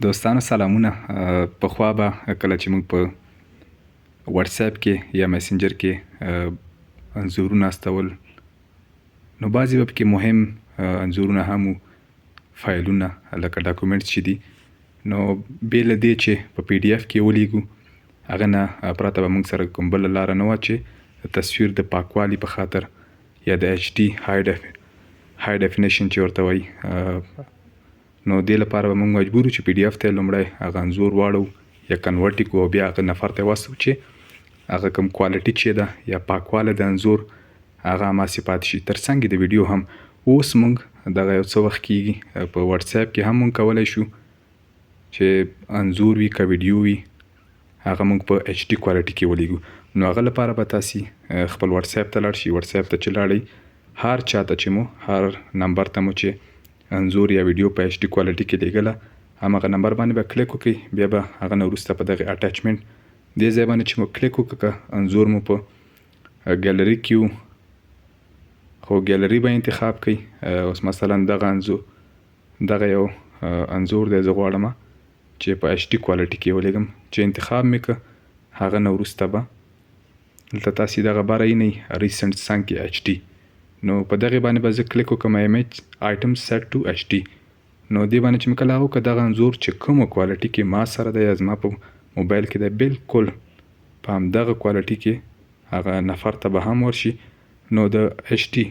دوستانو سلامونه. پخوا به کله چې موږ په واتس اپ کې یا میسنجر کې انځورونه استول، نو بعضې به پکې مهم انځورونه هم وو، فایلونه لکه ډاکومنټس چې دي. نو بې له دې چې په پی ډي اف کې ولیږو، هغه نه پرته به موږ سره کوم بله لاره نه وه چې د تصویر د پاکوالي په خاطر یا د ایچ ډي های ډیفینیشن چې ورته وایي، نو دې لپاره به موږ مجبور وو چې پی ډي اف ته لومړی هغه انځور واړو یا کنورټ یې کړو او بیا هغه نفر ته یې واستوو چې هغه کوم کوالټي چې ده یا پاکواله د انځور هغه هماسې پاتې شي. تر څنګ د ویډیو هم اوس موږ دغه یو څه وخت کېږي په واتس اپ کې هم موږ کولی شو چې انځور وي که ویډیو وي هغه موږ په ایچ ډي کوالټي کې ولیږو. نو هغه لپاره به تاسې خپل واتس اپ ته لاړ شئ. واتس اپ ته چې لاړئ، هر چاته چې مو هر نمبر ته مو چې انځور یا ویډیو په ایچ ډي کوالټي کې لیږله، همغه نمبر باندې به کلیک وکړئ. بیا به هغه نه وروسته په دغه اټچمنټ دې ځای باندې چې مو کلیک وکړه، انځور مو په ګیلري کې وو، خو ګیلري به انتخاب کړئ. اوس مثلا دغه یو انځور دی، زه غواړم چې په ایچ ډي کوالټي کې ولیږم. چې انتخاب مې کړه، هغه نه وروسته به دلته تاسې دغه باره وینئ ریسنټ سنک ایچ ډي. نو په دغې باندې به زه کلیک وکړم ایمیج آیټم سیټ ټو ایچ ډي. نو دې باندې چې مې کله هغه وکړه، دغه انځور چې کومه کوالټي کې ما سره دی یا زما په موبایل کې دی، بالکل په همدغه کوالټي کې هغه نفر ته به هم ورشي. نو د ایچ ډي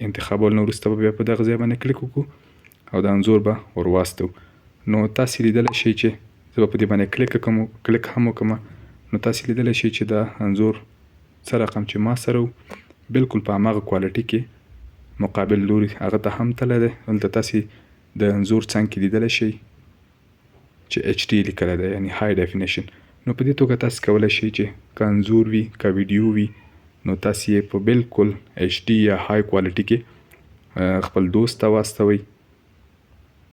انتخابولو نه وروسته به بیا په دغه ځای باندې کلیک وکړو او د انځور به ور واستو. نو تاسې لیدلی شئ چې زه به په دې باندې کلیک هم وکړم. نو تاسې لیدلی شئ چې دا انځور څه رقم چې ما سره و، بالکل په هماغه کوالټي کې مقابل لوري هغه ته هم تللی دی. دلته تاسې د انځور څنګ کې لیدلی شئ چې ایچ ډي لیکلی دی، یعنې های ډیفینیشن. نو په دې توګه تاسې کولی شئ چې که انځور وي که ویډیو وي، نو تاسې یې په بالکل ایچ ډي یا های کوالټي کې خپل دوست ته واستوئ